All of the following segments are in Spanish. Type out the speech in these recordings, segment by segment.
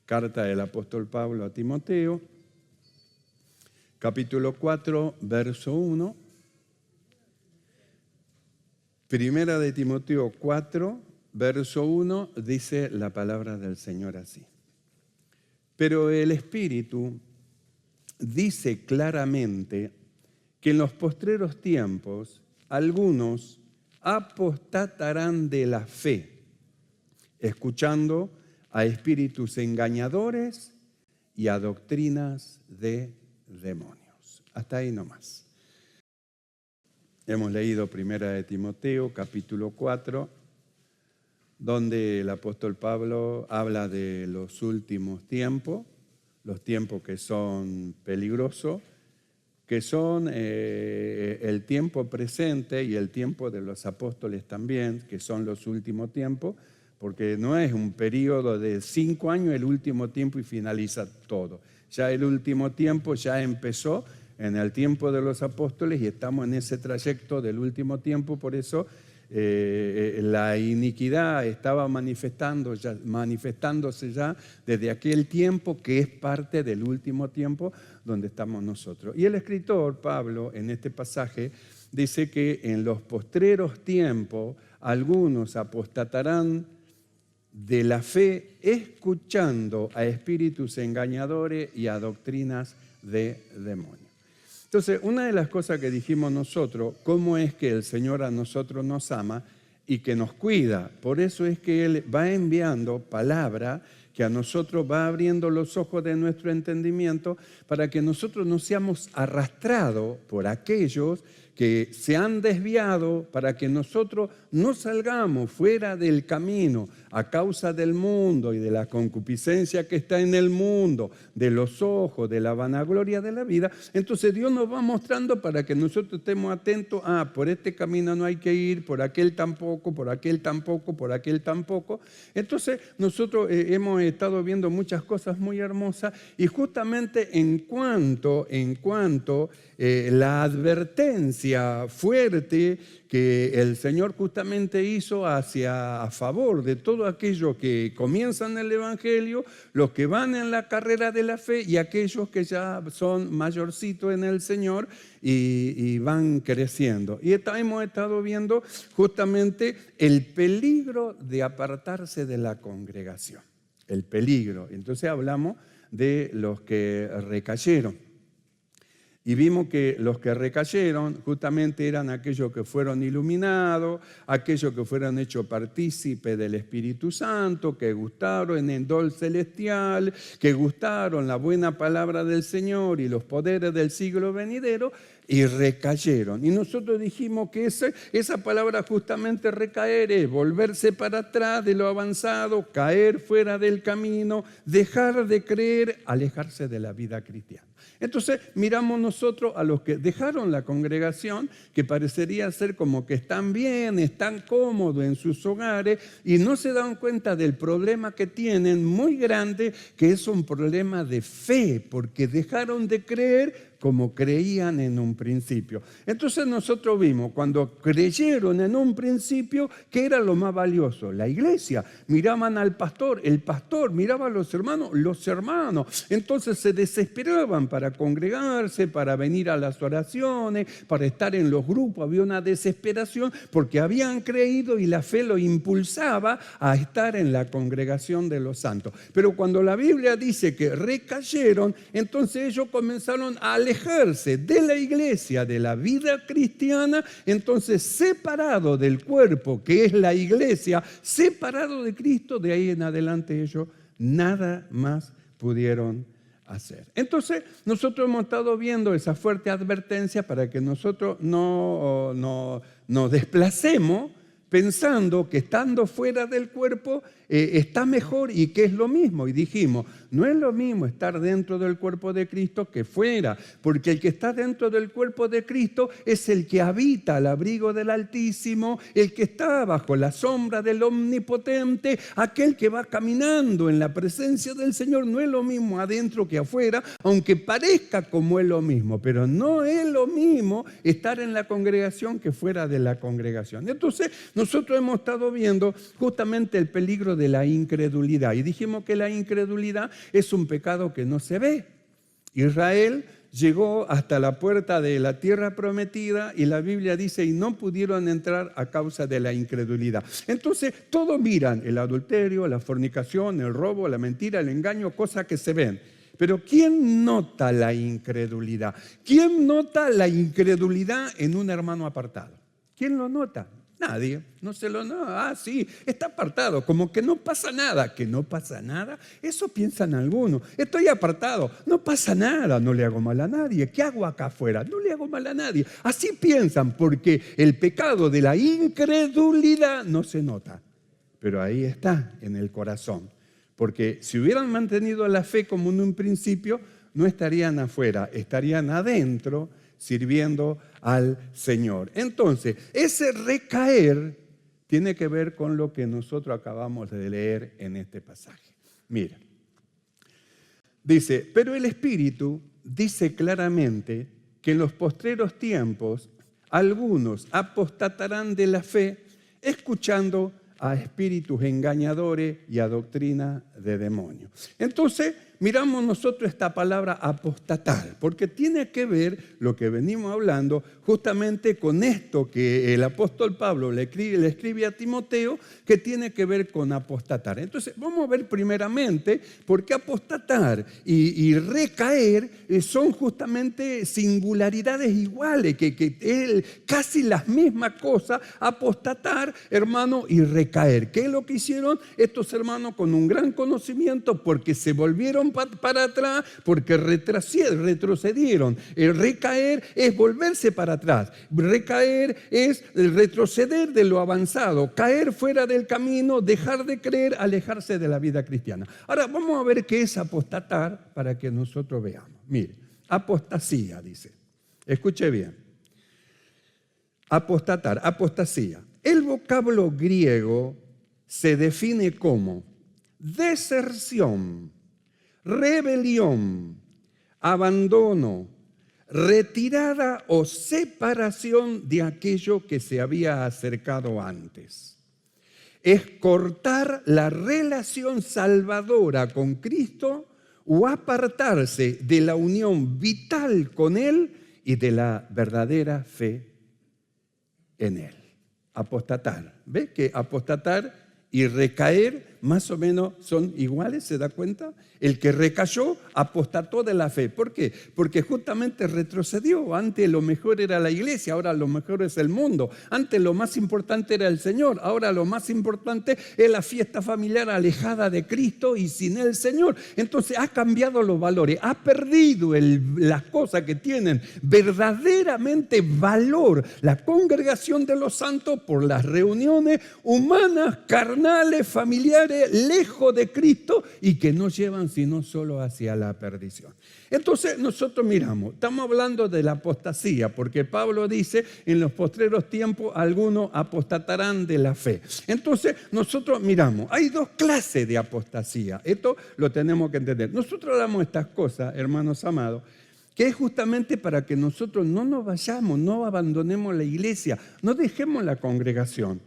Carta del apóstol Pablo a Timoteo, capítulo 4, verso 1. Primera de Timoteo 4, verso 1, dice la palabra del Señor así. Pero el Espíritu dice claramente que en los postreros tiempos algunos apostatarán de la fe, escuchando a espíritus engañadores y a doctrinas de demonios. Hasta ahí nomás. Hemos leído Primera de Timoteo, capítulo 4, donde el apóstol Pablo habla de los últimos tiempos, los tiempos que son peligrosos, que son el tiempo presente y el tiempo de los apóstoles también, que son los últimos tiempos, porque no es un periodo de 5 años el último tiempo y finaliza todo. Ya el último tiempo ya empezó en el tiempo de los apóstoles y estamos en ese trayecto del último tiempo, por eso la iniquidad estaba manifestándose ya desde aquel tiempo que es parte del último tiempo donde estamos nosotros. Y el escritor Pablo en este pasaje dice que en los postreros tiempos algunos apostatarán de la fe escuchando a espíritus engañadores y a doctrinas de demonios. Entonces, una de las cosas que dijimos nosotros, cómo es que el Señor a nosotros nos ama y que nos cuida. Por eso es que Él va enviando palabra que a nosotros va abriendo los ojos de nuestro entendimiento para que nosotros no seamos arrastrados por aquellos que se han desviado, para que nosotros no salgamos fuera del camino a causa del mundo y de la concupiscencia que está en el mundo, de los ojos, de la vanagloria de la vida. Entonces Dios nos va mostrando para que nosotros estemos atentos, por este camino no hay que ir, por aquel tampoco, por aquel tampoco, por aquel tampoco. Entonces nosotros hemos estado viendo muchas cosas muy hermosas y justamente en cuanto la advertencia fuerte que el Señor justamente hizo a favor de todo aquello que comienzan el Evangelio, los que van en la carrera de la fe y aquellos que ya son mayorcitos en el Señor y van creciendo. Y hemos estado viendo justamente el peligro de apartarse de la congregación. El peligro. Entonces hablamos de los que recayeron. Y vimos que los que recayeron justamente eran aquellos que fueron iluminados, aquellos que fueron hechos partícipes del Espíritu Santo, que gustaron en el don celestial, que gustaron la buena palabra del Señor y los poderes del siglo venidero, y recayeron. Y nosotros dijimos que esa palabra justamente recaer es volverse para atrás de lo avanzado, caer fuera del camino, dejar de creer, alejarse de la vida cristiana. Entonces miramos nosotros a los que dejaron la congregación, que parecería ser como que están bien, están cómodos en sus hogares y no se dan cuenta del problema que tienen muy grande, que es un problema de fe, porque dejaron de creer como creían en un principio. Entonces nosotros vimos, cuando creyeron en un principio, ¿qué era lo más valioso? La iglesia. Miraban al pastor, el pastor miraba a los hermanos. Entonces se desesperaban para congregarse, para venir a las oraciones, para estar en los grupos. Había una desesperación porque habían creído y la fe lo impulsaba a estar en la congregación de los santos. Pero cuando la Biblia dice que recayeron, entonces ellos comenzaron a alejarse de la iglesia, de la vida cristiana, entonces separado del cuerpo que es la iglesia, separado de Cristo, de ahí en adelante ellos nada más pudieron hacer. Entonces nosotros hemos estado viendo esa fuerte advertencia para que nosotros no nos desplacemos pensando que estando fuera del cuerpo está mejor y que es lo mismo. Y dijimos, no es lo mismo estar dentro del cuerpo de Cristo que fuera, porque el que está dentro del cuerpo de Cristo es el que habita al abrigo del Altísimo, el que está bajo la sombra del Omnipotente, aquel que va caminando en la presencia del Señor. No es lo mismo adentro que afuera, aunque parezca como es lo mismo, pero no es lo mismo estar en la congregación que fuera de la congregación. Entonces nosotros hemos estado viendo justamente el peligro de la incredulidad y dijimos que la incredulidad es un pecado que no se ve. Israel llegó hasta la puerta de la tierra prometida y la Biblia dice, y no pudieron entrar a causa de la incredulidad. Entonces, todos miran el adulterio, la fornicación, el robo, la mentira, el engaño, cosas que se ven. Pero ¿quién nota la incredulidad? ¿Quién nota la incredulidad en un hermano apartado? ¿Quién lo nota? Nadie, no se lo nota. Sí, está apartado, como que no pasa nada. ¿Que no pasa nada? Eso piensan algunos. Estoy apartado, no pasa nada, no le hago mal a nadie. ¿Qué hago acá afuera? No le hago mal a nadie. Así piensan, porque el pecado de la incredulidad no se nota. Pero ahí está, en el corazón. Porque si hubieran mantenido la fe como en un principio, no estarían afuera, estarían adentro sirviendo al Señor. Entonces, ese recaer tiene que ver con lo que nosotros acabamos de leer en este pasaje. Mira, dice, pero el Espíritu dice claramente que en los postreros tiempos algunos apostatarán de la fe escuchando a espíritus engañadores y a doctrina de demonios. Entonces, miramos nosotros esta palabra apostatar, porque tiene que ver lo que venimos hablando justamente con esto que el apóstol Pablo le escribe a Timoteo, que tiene que ver con apostatar. Entonces, vamos a ver primeramente por qué apostatar y recaer son justamente singularidades iguales, que casi las mismas cosas, apostatar, hermano, y recaer. ¿Qué es lo que hicieron estos hermanos con un gran conocimiento? Porque se volvieron para atrás, porque retrocedieron. El recaer es volverse para atrás. Recaer es el retroceder de lo avanzado, caer fuera del camino, dejar de creer, alejarse de la vida cristiana. Ahora vamos a ver qué es apostatar para que nosotros veamos. Mire, apostasía dice. Escuche bien. Apostatar, apostasía. El vocablo griego se define como deserción, rebelión, abandono, retirada o separación de aquello que se había acercado antes. Es cortar la relación salvadora con Cristo o apartarse de la unión vital con Él y de la verdadera fe en Él. Apostatar. ¿Ve que apostatar y recaer más o menos son iguales? ¿Se da cuenta? El que recayó apostató de la fe. ¿Por qué? Porque justamente retrocedió. Antes lo mejor era la iglesia, ahora lo mejor es el mundo. Antes lo más importante era el Señor, ahora lo más importante es la fiesta familiar alejada de Cristo y sin el Señor. Entonces ha cambiado los valores, ha perdido las cosas que tienen verdaderamente valor. La congregación de los santos por las reuniones humanas, carnales, familiares, lejos de Cristo y que no llevan sino solo hacia la perdición. Entonces nosotros miramos, estamos hablando de la apostasía, porque Pablo dice, en los postreros tiempos algunos apostatarán de la fe. Entonces nosotros miramos, hay dos clases de apostasía, esto lo tenemos que entender. Nosotros hablamos estas cosas, hermanos amados, que es justamente para que nosotros no nos vayamos, no abandonemos la iglesia, no dejemos la congregación.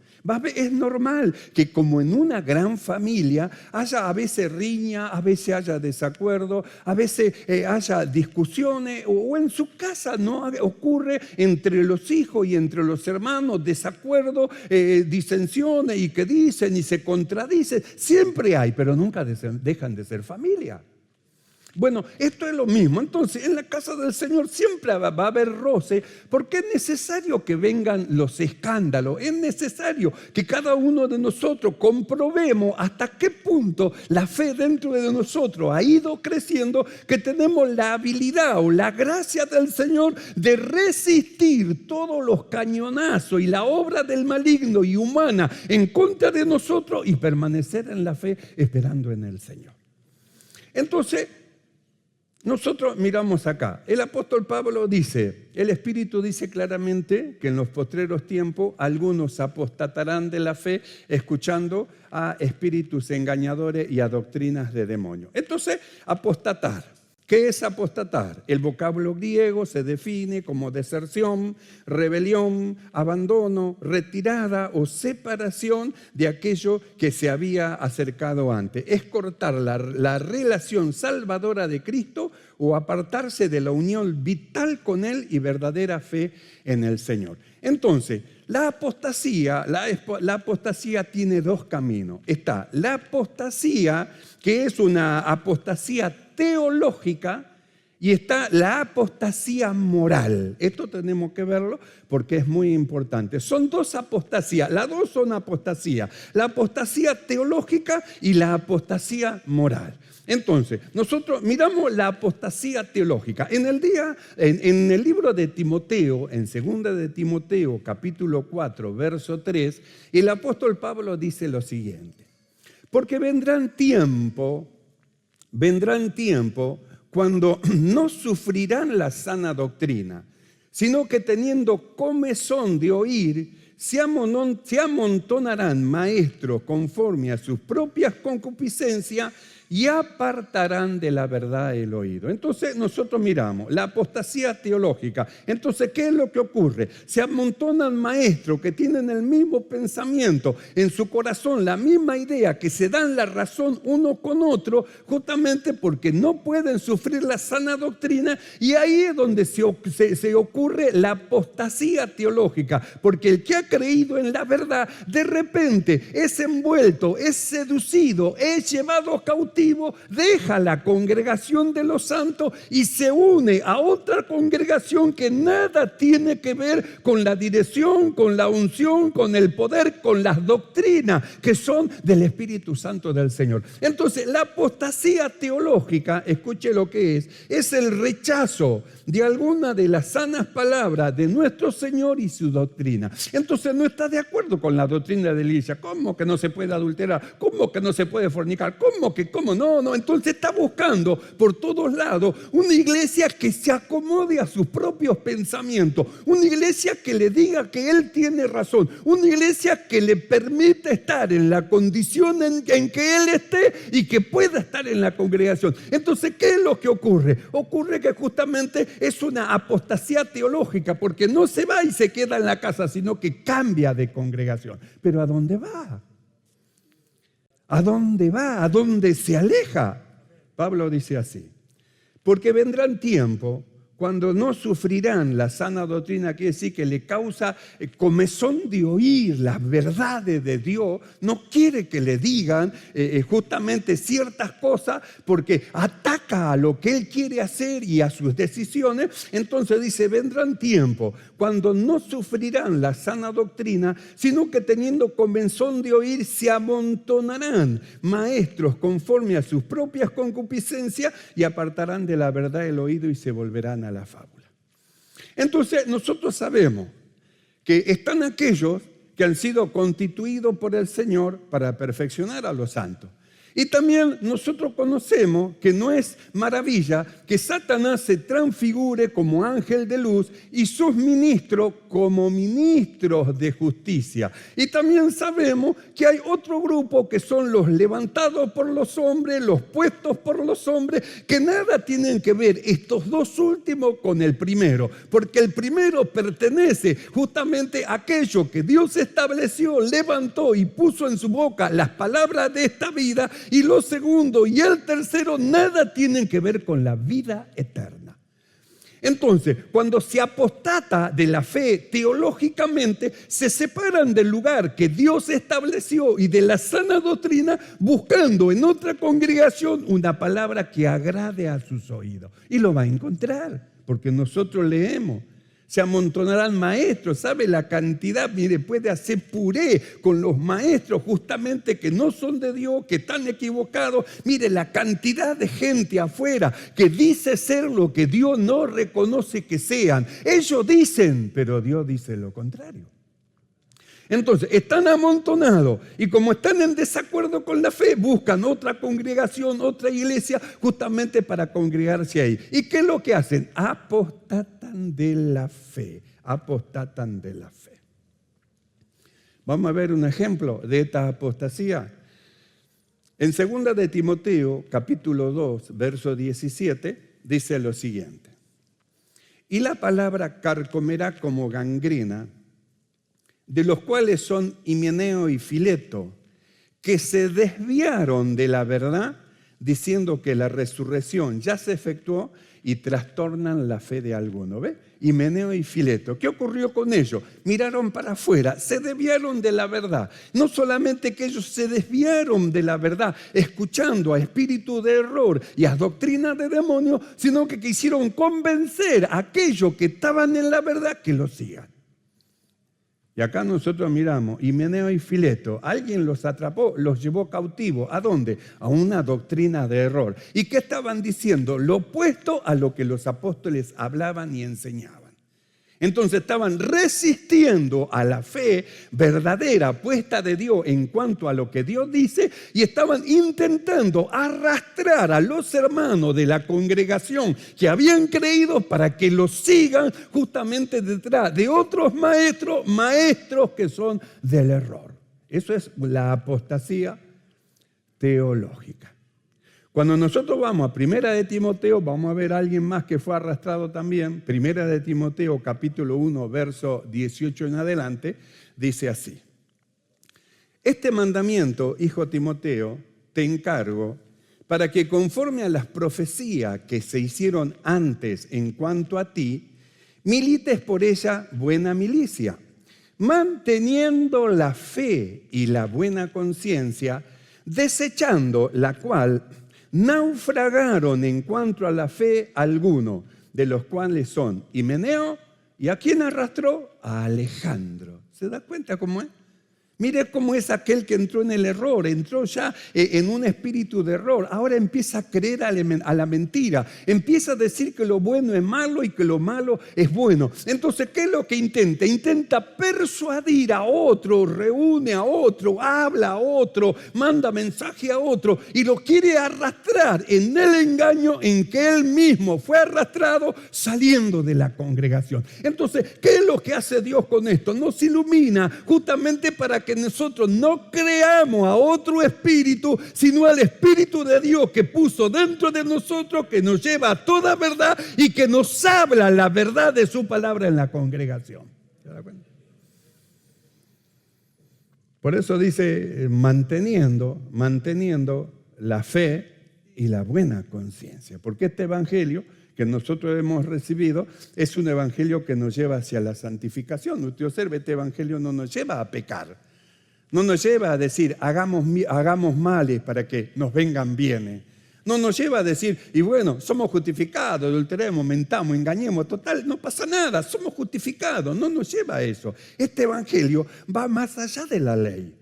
Es normal que como en una gran familia haya a veces riña, a veces haya desacuerdo, a veces haya discusiones o en su casa no ocurre entre los hijos y entre los hermanos desacuerdo, disensiones y que dicen y se contradicen. Siempre hay, pero nunca dejan de ser familia. Bueno, esto es lo mismo. Entonces, en la casa del Señor siempre va a haber roce, porque es necesario que vengan los escándalos. Es necesario que cada uno de nosotros comprobemos hasta qué punto la fe dentro de nosotros ha ido creciendo, que tenemos la habilidad o la gracia del Señor de resistir todos los cañonazos y la obra del maligno y humana en contra de nosotros y permanecer en la fe esperando en el Señor. Entonces, nosotros miramos acá, el apóstol Pablo dice, el Espíritu dice claramente que en los postreros tiempos algunos apostatarán de la fe escuchando a espíritus engañadores y a doctrinas de demonios. Entonces, apostatar, ¿Qué es apostatar? El vocablo griego se define como deserción, rebelión, abandono, retirada o separación de aquello que se había acercado antes. Es cortar la relación salvadora de Cristo o apartarse de la unión vital con Él y verdadera fe en el Señor. Entonces, la apostasía tiene dos caminos. Está la apostasía, que es una apostasía teológica, y está la apostasía moral. Esto tenemos que verlo porque es muy importante. Son dos apostasías, las dos son apostasía. La apostasía teológica y la apostasía moral. Entonces, nosotros miramos la apostasía teológica. En el libro de Timoteo, en 2 de Timoteo, capítulo 4, verso 3, el apóstol Pablo dice lo siguiente: porque vendrán tiempo cuando no sufrirán la sana doctrina, sino que teniendo comezón de oír, se amontonarán maestros conforme a sus propias concupiscencias y apartarán de la verdad el oído. Entonces nosotros miramos la apostasía teológica. Entonces, ¿qué es lo que ocurre? Se amontonan maestros que tienen el mismo pensamiento en su corazón, la misma idea, que se dan la razón uno con otro, justamente porque no pueden sufrir la sana doctrina, y ahí es donde se ocurre la apostasía teológica, porque el que ha creído en la verdad, de repente es envuelto, es seducido, es llevado cautivo, deja la congregación de los santos y se une a otra congregación que nada tiene que ver con la dirección, con la unción, con el poder, con las doctrinas que son del Espíritu Santo del Señor. Entonces, la apostasía teológica, escuche lo que es el rechazo de alguna de las sanas palabras de nuestro Señor y su doctrina. Entonces, no está de acuerdo con la doctrina de la iglesia. ¿Cómo que no se puede adulterar? ¿Cómo que no se puede fornicar? ¿Cómo? No. Entonces está buscando por todos lados una iglesia que se acomode a sus propios pensamientos, una iglesia que le diga que él tiene razón, una iglesia que le permita estar en la condición en que él esté y que pueda estar en la congregación. Entonces, ¿qué es lo que ocurre? Ocurre que justamente es una apostasía teológica, porque no se va y se queda en la casa, sino que cambia de congregación. ¿Pero a dónde va? ¿A dónde va? ¿A dónde se aleja? Pablo dice así: porque vendrán tiempos cuando no sufrirán la sana doctrina, quiere decir que le causa comezón de oír las verdades de Dios, no quiere que le digan justamente ciertas cosas porque ataca a lo que él quiere hacer y a sus decisiones. Entonces dice, vendrán tiempos cuando no sufrirán la sana doctrina, sino que teniendo comezón de oír se amontonarán maestros conforme a sus propias concupiscencias y apartarán de la verdad el oído y se volverán a la fábula. Entonces nosotros sabemos que están aquellos que han sido constituidos por el Señor para perfeccionar a los santos. Y también nosotros conocemos que no es maravilla que Satanás se transfigure como ángel de luz y sus ministros como ministros de justicia. Y también sabemos que hay otro grupo que son los levantados por los hombres, los puestos por los hombres, que nada tienen que ver estos dos últimos con el primero, porque el primero pertenece justamente a aquello que Dios estableció, levantó y puso en su boca las palabras de esta vida. Y lo segundo y el tercero nada tienen que ver con la vida eterna. Entonces, cuando se apostata de la fe teológicamente, se separan del lugar que Dios estableció y de la sana doctrina, buscando en otra congregación una palabra que agrade a sus oídos. Y lo va a encontrar, porque nosotros leemos. Se amontonarán maestros, ¿sabe la cantidad? Mire, puede hacer puré con los maestros justamente que no son de Dios, que están equivocados. Mire, la cantidad de gente afuera que dice ser lo que Dios no reconoce que sean. Ellos dicen, pero Dios dice lo contrario. Entonces, están amontonados y como están en desacuerdo con la fe, buscan otra congregación, otra iglesia, justamente para congregarse ahí. ¿Y qué es lo que hacen? Apostatan de la fe, apostatan de la fe. Vamos a ver un ejemplo de esta apostasía. En 2 de Timoteo, capítulo 2, verso 17, dice lo siguiente: y la palabra carcomerá como gangrena, de los cuales son Himeneo y Fileto, que se desviaron de la verdad, diciendo que la resurrección ya se efectuó y trastornan la fe de algunos. ¿Ve? Himeneo y Fileto. ¿Qué ocurrió con ellos? Miraron para afuera, se desviaron de la verdad. No solamente que ellos se desviaron de la verdad, escuchando a espíritu de error y a doctrina de demonios, sino que quisieron convencer a aquellos que estaban en la verdad que lo sigan. Y acá nosotros miramos, Himeneo y Fileto, alguien los atrapó, los llevó cautivos. ¿A dónde? A una doctrina de error. ¿Y qué estaban diciendo? Lo opuesto a lo que los apóstoles hablaban y enseñaban. Entonces estaban resistiendo a la fe verdadera puesta de Dios en cuanto a lo que Dios dice, y estaban intentando arrastrar a los hermanos de la congregación que habían creído para que los sigan justamente detrás de otros maestros que son del error. Eso es la apostasía teológica. Cuando nosotros vamos a Primera de Timoteo, vamos a ver a alguien más que fue arrastrado también. Primera de Timoteo, capítulo 1, verso 18 en adelante, dice así: este mandamiento, hijo Timoteo, te encargo para que conforme a las profecías que se hicieron antes en cuanto a ti, milites por ella buena milicia, manteniendo la fe y la buena conciencia, desechando la cual naufragaron en cuanto a la fe algunos, de los cuales son Himeneo, ¿y a quién arrastró? A Alejandro. ¿Se da cuenta cómo es? Mire cómo es aquel que entró en el error, entró ya en un espíritu de error. Ahora empieza a creer a la mentira, empieza a decir que lo bueno es malo y que lo malo es bueno. Entonces, ¿qué es lo que intenta? Intenta persuadir a otro, reúne a otro, habla a otro, manda mensaje a otro y lo quiere arrastrar en el engaño en que él mismo fue arrastrado saliendo de la congregación. Entonces, ¿qué es lo que hace Dios con esto? Nos ilumina justamente para que nosotros no creamos a otro espíritu, sino al Espíritu de Dios que puso dentro de nosotros, que nos lleva a toda verdad y que nos habla la verdad de su palabra en la congregación. ¿Se da cuenta? Por eso dice manteniendo la fe y la buena conciencia, porque este evangelio que nosotros hemos recibido es un evangelio que nos lleva hacia la santificación. Usted observe, este evangelio no nos lleva a pecar. No nos lleva a decir, hagamos males para que nos vengan bienes. No nos lleva a decir, y bueno, somos justificados, adulteremos, mentamos, engañemos, total, no pasa nada, somos justificados. No nos lleva a eso. Este evangelio va más allá de la ley.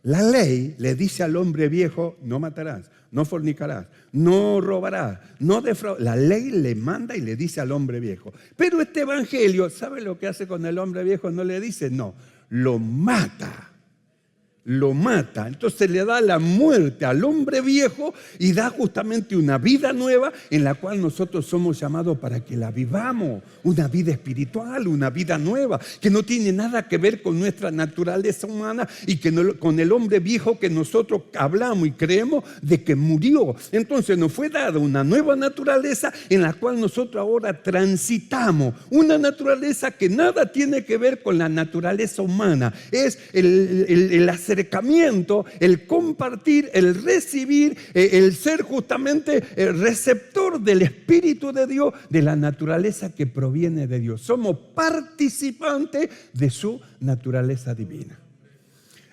La ley le dice al hombre viejo, no matarás, no fornicarás, no robarás, no defraudarás. La ley le manda y le dice al hombre viejo. Pero este evangelio, ¿sabe lo que hace con el hombre viejo? No le dice, no, lo mata. Lo mata, entonces le da la muerte al hombre viejo y da justamente una vida nueva en la cual nosotros somos llamados para que la vivamos, una vida espiritual, una vida nueva que no tiene nada que ver con nuestra naturaleza humana y que no, con el hombre viejo que nosotros hablamos y creemos de que murió. Entonces nos fue dada una nueva naturaleza en la cual nosotros ahora transitamos, una naturaleza que nada tiene que ver con la naturaleza humana, es el acercamiento, el compartir, el recibir, el ser justamente el receptor del Espíritu de Dios, de la naturaleza que proviene de Dios. Somos participantes de su naturaleza divina.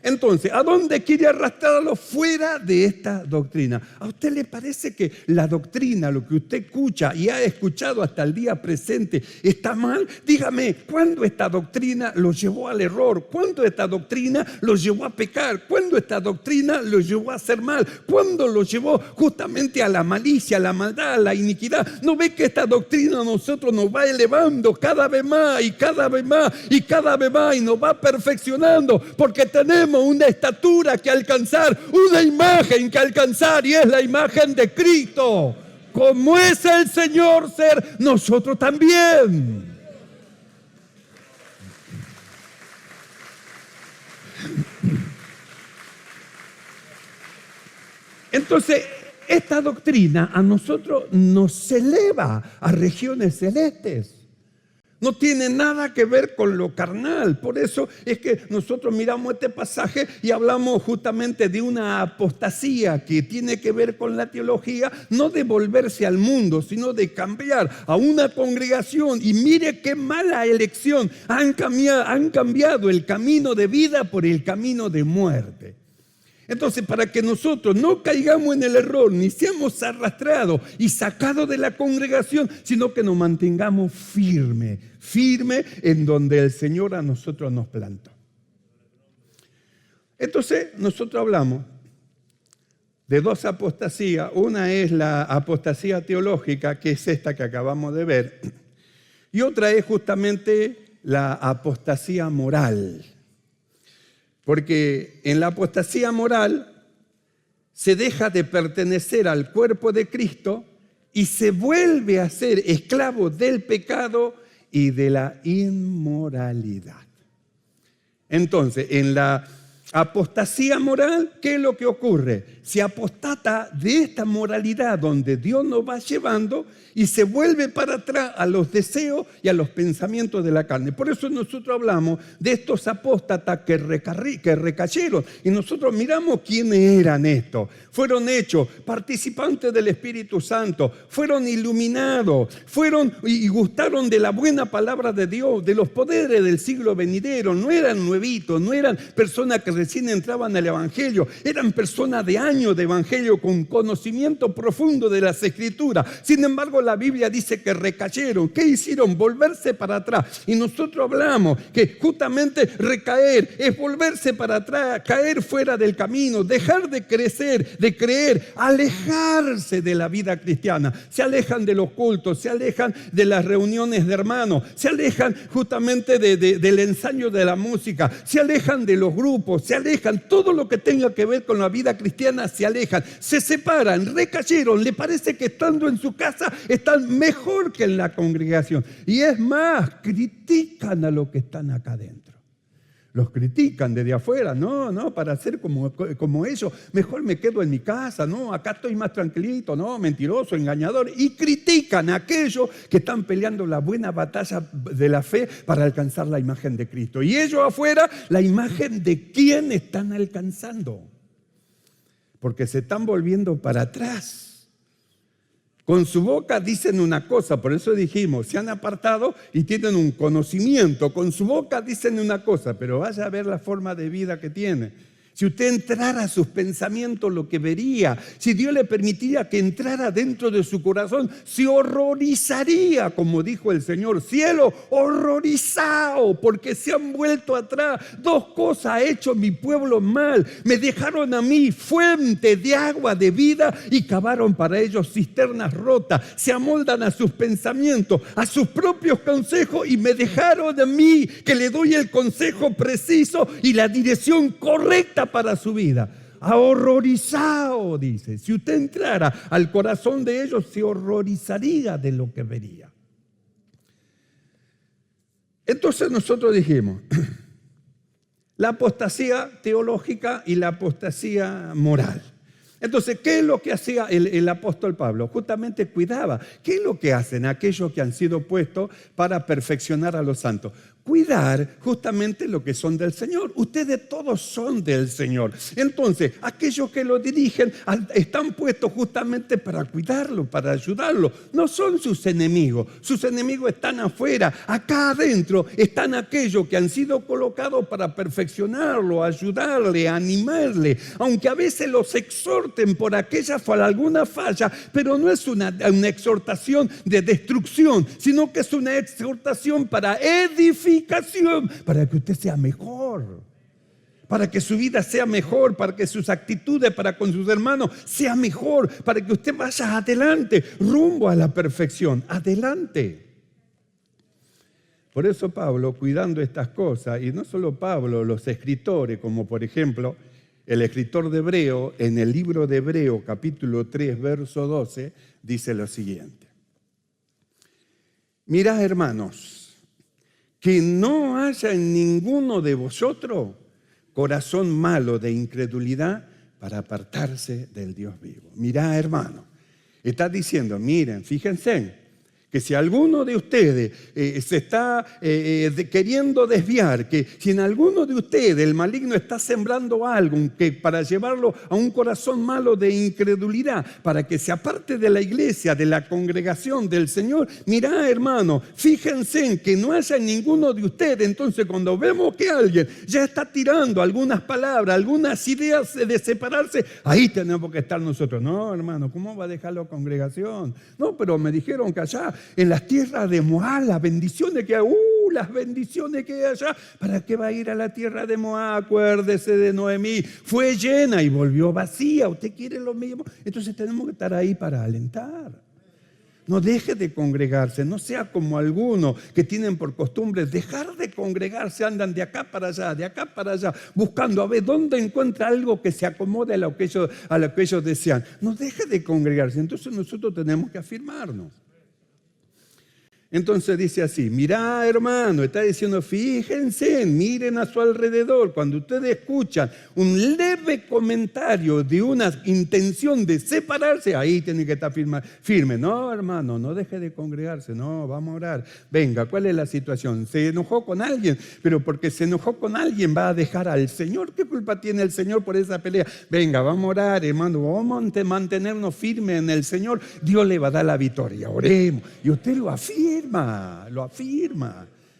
Entonces, ¿a dónde quiere arrastrarlo? Fuera de esta doctrina. ¿A usted le parece que la doctrina, lo que usted escucha y ha escuchado hasta el día presente, está mal? Dígame, ¿cuándo esta doctrina lo llevó al error? ¿Cuándo esta doctrina lo llevó a pecar? ¿Cuándo esta doctrina lo llevó a hacer mal? ¿Cuándo lo llevó justamente a la malicia, a la maldad, a la iniquidad? ¿No ve que esta doctrina a nosotros nos va elevando cada vez más y cada vez más y cada vez más y nos va perfeccionando? Porque tenemos una estatura que alcanzar, una imagen que alcanzar, y es la imagen de Cristo. Como es el Señor ser, nosotros también. Entonces, esta doctrina a nosotros nos eleva a regiones celestes. No tiene nada que ver con lo carnal. Por eso es que nosotros miramos este pasaje y hablamos justamente de una apostasía que tiene que ver con la teología, no de volverse al mundo, sino de cambiar a una congregación. Y mire qué mala elección. Han cambiado el camino de vida por el camino de muerte. Entonces, para que nosotros no caigamos en el error, ni seamos arrastrados y sacados de la congregación, sino que nos mantengamos firmes en donde el Señor a nosotros nos plantó. Entonces, nosotros hablamos de dos apostasías. Una es la apostasía teológica, que es esta que acabamos de ver, y otra es justamente la apostasía moral. Porque en la apostasía moral se deja de pertenecer al cuerpo de Cristo y se vuelve a ser esclavo del pecado y de la inmoralidad. Entonces, en la apostasía moral, ¿qué es lo que ocurre? Se apostata de esta moralidad donde Dios nos va llevando y se vuelve para atrás a los deseos y a los pensamientos de la carne. Por eso nosotros hablamos de estos apóstatas que recayeron. Y nosotros miramos quiénes eran estos. Fueron hechos participantes del Espíritu Santo, fueron iluminados, fueron y gustaron de la buena palabra de Dios, de los poderes del siglo venidero. No eran nuevitos, no eran personas que recién entraban al Evangelio, eran personas de años de Evangelio con conocimiento profundo de las Escrituras. Sin embargo, la Biblia dice que recayeron. ¿Qué hicieron? Volverse para atrás. Y nosotros hablamos que justamente recaer es volverse para atrás, caer fuera del camino, dejar de crecer, de creer, alejarse de la vida cristiana. Se alejan de los cultos, se alejan de las reuniones de hermanos, se alejan justamente del ensayo de la música, se alejan de los grupos, se alejan, todo lo que tenga que ver con la vida cristiana se alejan, se separan, recayeron, le parece que estando en su casa están mejor que en la congregación. Y es más, critican a los que están acá adentro. Los critican desde afuera, no, para ser como ellos, mejor me quedo en mi casa, no, acá estoy más tranquilito, no, mentiroso, engañador. Y critican a aquellos que están peleando la buena batalla de la fe para alcanzar la imagen de Cristo. Y ellos afuera, la imagen de quién están alcanzando. Porque se están volviendo para atrás. Con su boca dicen una cosa, por eso dijimos, se han apartado y tienen un conocimiento. Con su boca dicen una cosa, pero vaya a ver la forma de vida que tiene. Si usted entrara a sus pensamientos, lo que vería, si Dios le permitiría que entrara dentro de su corazón, se horrorizaría, como dijo el Señor, cielo, horrorizado, porque se han vuelto atrás. Dos cosas ha hecho mi pueblo mal. Me dejaron a mí fuente de agua de vida y cavaron para ellos cisternas rotas. Se amoldan a sus pensamientos, a sus propios consejos y me dejaron a mí, que le doy el consejo preciso y la dirección correcta para su vida. Horrorizado, dice. Si usted entrara al corazón de ellos, se horrorizaría de lo que vería. Entonces nosotros dijimos, la apostasía teológica y la apostasía moral. Entonces, ¿qué es lo que hacía el apóstol Pablo? Justamente cuidaba. ¿Qué es lo que hacen aquellos que han sido puestos para perfeccionar a los santos? Cuidar justamente lo que son del Señor. Ustedes todos son del Señor. Entonces, aquellos que lo dirigen están puestos justamente para cuidarlo, para ayudarlo. No son sus enemigos. Sus enemigos están afuera. Acá adentro están aquellos que han sido colocados para perfeccionarlo, ayudarle, animarle. Aunque a veces los exhorten por alguna falla, pero no es una exhortación de destrucción, sino que es una exhortación para edificación, para que usted sea mejor, para que su vida sea mejor, para que sus actitudes para con sus hermanos sea mejor, para que usted vaya adelante, rumbo a la perfección, adelante. Por eso Pablo, cuidando estas cosas, y no solo Pablo, los escritores, como por ejemplo el escritor de Hebreo, en el libro de Hebreo, capítulo 3, verso 12, dice lo siguiente: mirad, hermanos, que no haya en ninguno de vosotros corazón malo de incredulidad para apartarse del Dios vivo. Mirá, hermano, está diciendo, miren, fíjense, que si alguno de ustedes se está queriendo desviar, que si en alguno de ustedes el maligno está sembrando algo que para llevarlo a un corazón malo de incredulidad, para que se aparte de la iglesia, de la congregación del Señor, mirá, hermano, fíjense en que no haya ninguno de ustedes. Entonces, cuando vemos que alguien ya está tirando algunas palabras, algunas ideas de separarse, ahí tenemos que estar nosotros. No, hermano, ¿cómo va a dejar la congregación? No, pero me dijeron que allá en las tierras de Moab, las bendiciones que hay, las bendiciones que hay allá. ¿Para qué va a ir a la tierra de Moab? Acuérdese de Noemí, fue llena y volvió vacía. ¿Usted quiere lo mismo? Entonces tenemos que estar ahí para alentar. No deje de congregarse, no sea como algunos que tienen por costumbre dejar de congregarse, andan de acá para allá, buscando a ver dónde encuentra algo que se acomode a lo que ellos desean. No deje de congregarse, entonces nosotros tenemos que afirmarnos. Entonces dice así, mirá, hermano, está diciendo, fíjense, miren a su alrededor. Cuando ustedes escuchan un leve comentario de una intención de separarse, ahí tienen que estar firme. No, hermano, no deje de congregarse, no, vamos a orar. Venga, ¿cuál es la situación? Se enojó con alguien, pero porque se enojó con alguien va a dejar al Señor. ¿Qué culpa tiene el Señor por esa pelea? Venga, vamos a orar, hermano, vamos a mantenernos firmes en el Señor. Dios le va a dar la victoria, oremos. Y usted lo afirma,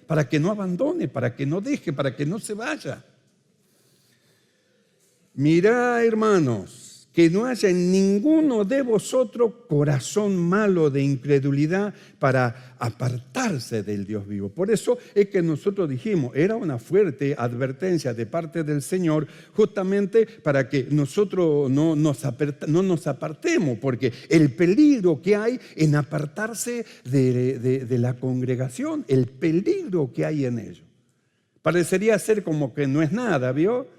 para que no abandone, para que no deje, para que no se vaya. Mirá, hermanos, que no haya en ninguno de vosotros corazón malo de incredulidad para apartarse del Dios vivo. Por eso es que nosotros dijimos, era una fuerte advertencia de parte del Señor, justamente para que nosotros no nos apartemos, porque el peligro que hay en apartarse de la congregación, el peligro que hay en ello. Parecería ser como que no es nada, ¿vio?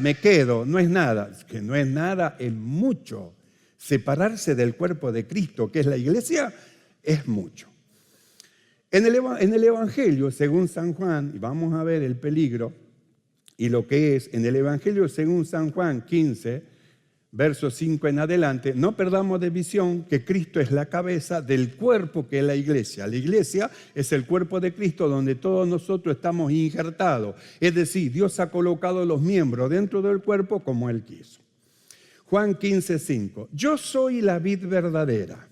Me quedo, no es nada. Que no es nada, es mucho. Separarse del cuerpo de Cristo, que es la iglesia, es mucho. En el Evangelio, según San Juan, y vamos a ver el peligro y lo que es, en el Evangelio según San Juan 15, verso 5 en adelante, no perdamos de visión que Cristo es la cabeza del cuerpo que es la iglesia. La iglesia es el cuerpo de Cristo donde todos nosotros estamos injertados. Es decir, Dios ha colocado los miembros dentro del cuerpo como Él quiso. Juan 15, 5. Yo soy la vid verdadera,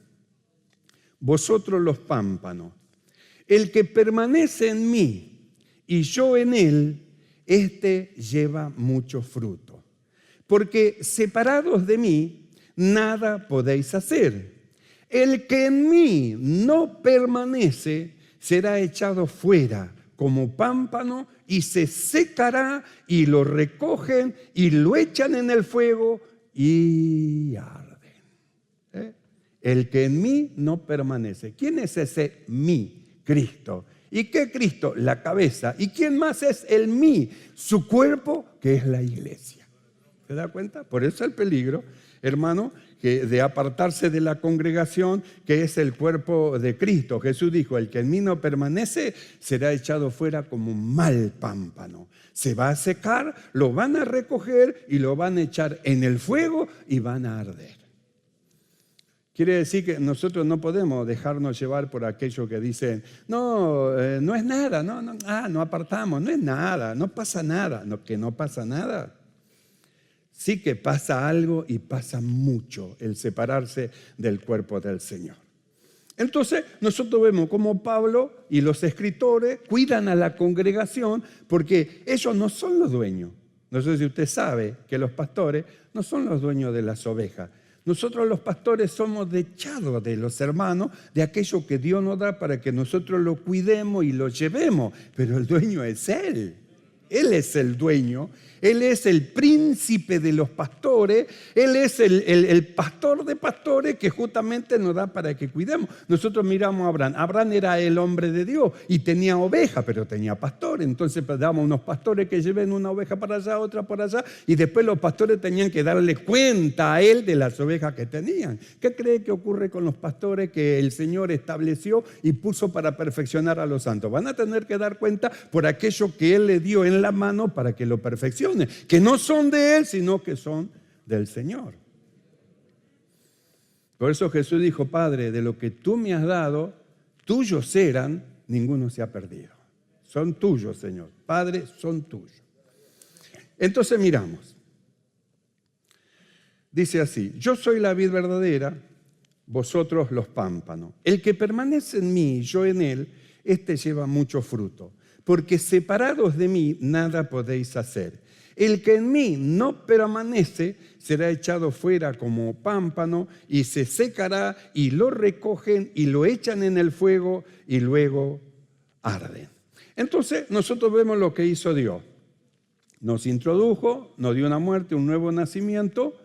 vosotros los pámpanos. El que permanece en mí y yo en él, éste lleva mucho fruto. Porque separados de mí, nada podéis hacer. El que en mí no permanece, será echado fuera como pámpano y se secará y lo recogen y lo echan en el fuego y arden. El que en mí no permanece. ¿Quién es ese mí? Cristo. ¿Y qué Cristo? La cabeza. ¿Y quién más es el mí? Su cuerpo, que es la iglesia. ¿Se da cuenta? Por eso el peligro, hermano, de apartarse de la congregación, que es el cuerpo de Cristo. Jesús dijo, el que en mí no permanece será echado fuera como un mal pámpano. Se va a secar, lo van a recoger y lo van a echar en el fuego y van a arder. Quiere decir que nosotros no podemos dejarnos llevar por aquello que dicen, no es nada, no apartamos, no es nada, no pasa nada. No, que no pasa nada. Sí que pasa algo y pasa mucho el separarse del cuerpo del Señor. Entonces nosotros vemos cómo Pablo y los escritores cuidan a la congregación porque ellos no son los dueños. No sé si usted sabe que los pastores no son los dueños de las ovejas. Nosotros los pastores somos dechados de los hermanos, de aquello que Dios nos da para que nosotros lo cuidemos y lo llevemos. Pero el dueño es Él. Él es el dueño, Él es el príncipe de los pastores, Él es el pastor de pastores que justamente nos da para que cuidemos. Nosotros miramos a Abraham. Abraham era el hombre de Dios y tenía ovejas, pero tenía pastores. Entonces damos unos pastores que lleven una oveja para allá, otra para allá, y después los pastores tenían que darle cuenta a él de las ovejas que tenían. ¿Qué cree que ocurre con los pastores que el Señor estableció y puso para perfeccionar a los santos? Van a tener que dar cuenta por aquello que Él le dio en la mano para que lo perfeccione, que no son de Él, sino que son del Señor. Por eso Jesús dijo, Padre, de lo que tú me has dado, tuyos eran, ninguno se ha perdido. Son tuyos, Señor. Padre, son tuyos. Entonces miramos. Dice así, yo soy la vid verdadera, vosotros los pámpanos. El que permanece en mí y yo en él, este lleva mucho fruto. Porque separados de mí nada podéis hacer. El que en mí no permanece será echado fuera como pámpano y se secará y lo recogen y lo echan en el fuego y luego arden. Entonces nosotros vemos lo que hizo Dios. Nos introdujo, nos dio una muerte, un nuevo nacimiento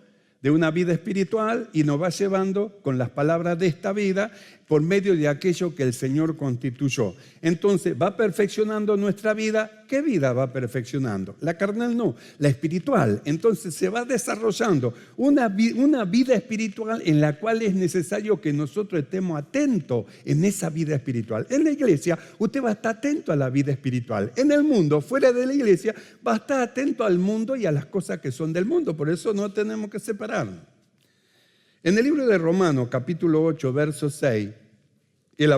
de una vida espiritual y nos va llevando con las palabras de esta vida por medio de aquello que el Señor constituyó. Entonces va perfeccionando nuestra vida. ¿Qué vida va perfeccionando? La carnal no, la espiritual. Entonces se va desarrollando una vida espiritual en la cual es necesario que nosotros estemos atentos en esa vida espiritual. En la iglesia usted va a estar atento a la vida espiritual. En el mundo, fuera de la iglesia, va a estar atento al mundo y a las cosas que son del mundo. Por eso no tenemos que separarnos. En el libro de Romanos, capítulo 8, verso 6, el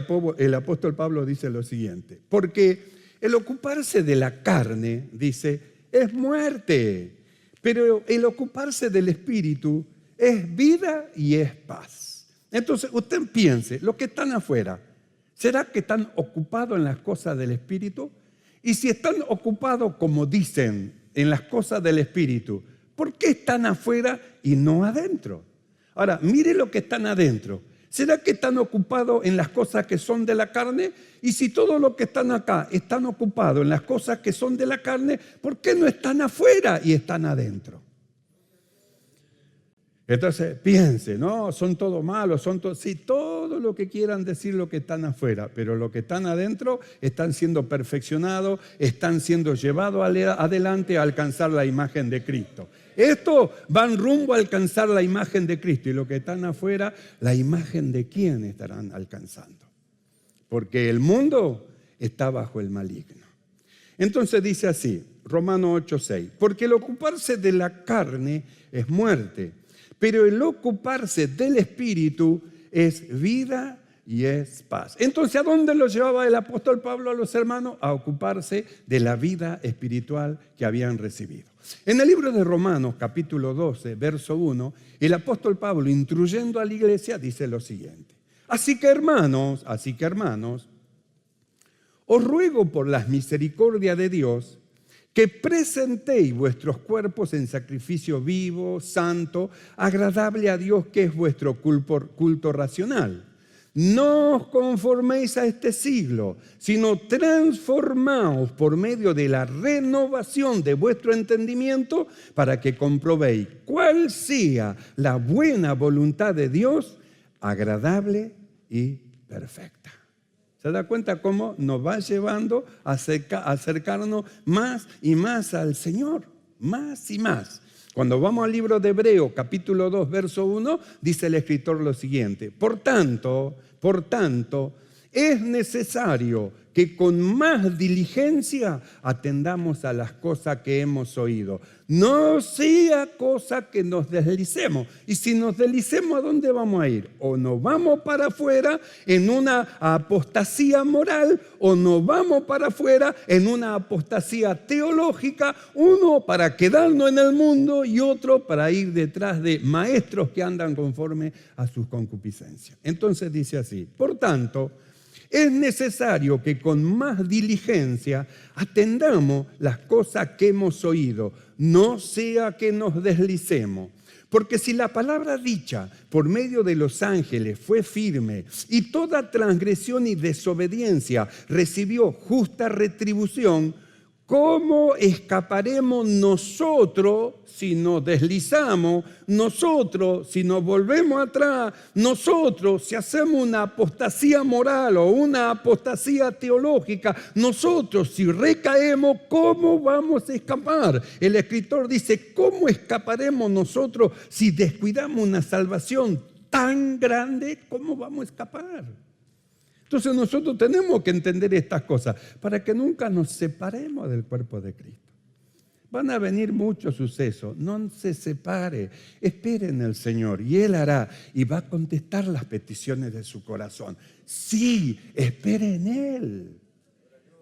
apóstol Pablo dice lo siguiente, porque el ocuparse de la carne, dice, es muerte, pero el ocuparse del espíritu es vida y es paz. Entonces usted piense, los que están afuera, ¿será que están ocupados en las cosas del espíritu? Y si están ocupados, como dicen, en las cosas del espíritu, ¿por qué están afuera y no adentro? Ahora, mire lo que están adentro. ¿Será que están ocupados en las cosas que son de la carne? Y si todos los que están acá están ocupados en las cosas que son de la carne, ¿por qué no están afuera y están adentro? Entonces piense, no, son todos malos, sí, todo lo que quieran decir lo que están afuera, pero los que están adentro están siendo perfeccionados, están siendo llevados adelante a alcanzar la imagen de Cristo. Estos van rumbo a alcanzar la imagen de Cristo y los que están afuera, la imagen de quién estarán alcanzando. Porque el mundo está bajo el maligno. Entonces dice así, Romanos 8:6, porque el ocuparse de la carne es muerte, pero el ocuparse del espíritu es vida y es paz. Entonces, ¿a dónde lo llevaba el apóstol Pablo a los hermanos? A ocuparse de la vida espiritual que habían recibido. En el libro de Romanos, capítulo 12, verso 1, el apóstol Pablo, instruyendo a la iglesia, dice lo siguiente. Así que hermanos, os ruego por las misericordias de Dios, que presentéis vuestros cuerpos en sacrificio vivo, santo, agradable a Dios, que es vuestro culto racional. No os conforméis a este siglo, sino transformaos por medio de la renovación de vuestro entendimiento para que comprobéis cuál sea la buena voluntad de Dios, agradable y perfecta. ¿Se da cuenta cómo nos va llevando a acercarnos más y más al Señor? Más y más. Cuando vamos al libro de Hebreos, capítulo 2, verso 1, dice el escritor lo siguiente. Por tanto, es necesario que con más diligencia atendamos a las cosas que hemos oído. No sea cosa que nos deslicemos. Y si nos deslicemos, ¿a dónde vamos a ir? O nos vamos para afuera en una apostasía moral, o nos vamos para afuera en una apostasía teológica, uno para quedarnos en el mundo y otro para ir detrás de maestros que andan conforme a sus concupiscencias. Entonces dice así, por tanto, es necesario que con más diligencia atendamos las cosas que hemos oído, no sea que nos deslicemos. Porque si la palabra dicha por medio de los ángeles fue firme y toda transgresión y desobediencia recibió justa retribución, ¿cómo escaparemos nosotros si nos deslizamos? Nosotros si nos volvemos atrás, nosotros si hacemos una apostasía moral o una apostasía teológica, nosotros si recaemos, ¿cómo vamos a escapar? El escritor dice, ¿cómo escaparemos nosotros si descuidamos una salvación tan grande? ¿Cómo vamos a escapar? Entonces nosotros tenemos que entender estas cosas para que nunca nos separemos del cuerpo de Cristo. Van a venir muchos sucesos. No se separe. Espere en el Señor y Él hará y va a contestar las peticiones de su corazón. Sí, espere en Él.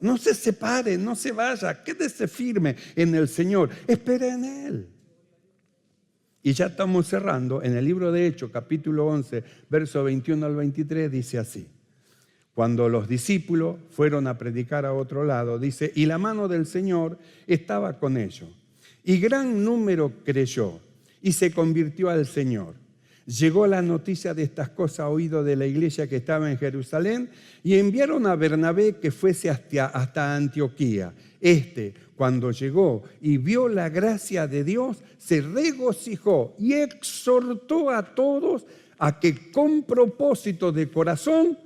No se separe, no se vaya. Quédese firme en el Señor. Espere en Él. Y ya estamos cerrando. En el libro de Hechos, capítulo 11, verso 21 al 23, dice así. Cuando los discípulos fueron a predicar a otro lado, dice, y la mano del Señor estaba con ellos. Y gran número creyó y se convirtió al Señor. Llegó la noticia de estas cosas a oído de la iglesia que estaba en Jerusalén y enviaron a Bernabé que fuese hasta Antioquía. Cuando llegó y vio la gracia de Dios, se regocijó y exhortó a todos a que con propósito de corazón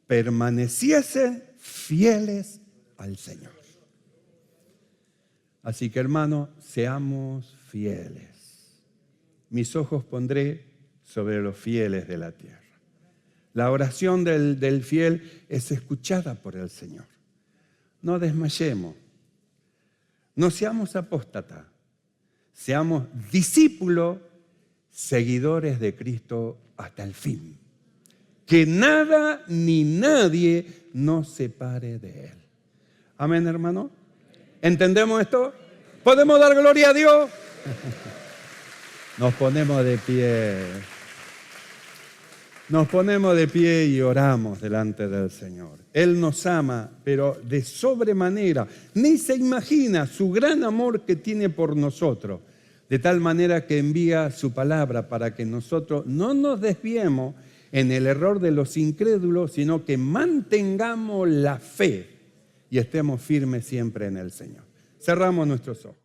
permaneciesen fieles al Señor. Así que, hermanos, seamos fieles. Mis ojos pondré sobre los fieles de la tierra. La oración del fiel es escuchada por el Señor. No desmayemos. No seamos apóstatas. Seamos discípulos, seguidores de Cristo hasta el fin. Que nada ni nadie nos separe de Él. Amén, hermano. ¿Entendemos esto? ¿Podemos dar gloria a Dios? Nos ponemos de pie. Nos ponemos de pie y oramos delante del Señor. Él nos ama, pero de sobremanera. Ni se imagina su gran amor que tiene por nosotros. De tal manera que envía su palabra para que nosotros no nos desviemos en el error de los incrédulos, sino que mantengamos la fe y estemos firmes siempre en el Señor. Cerramos nuestros ojos.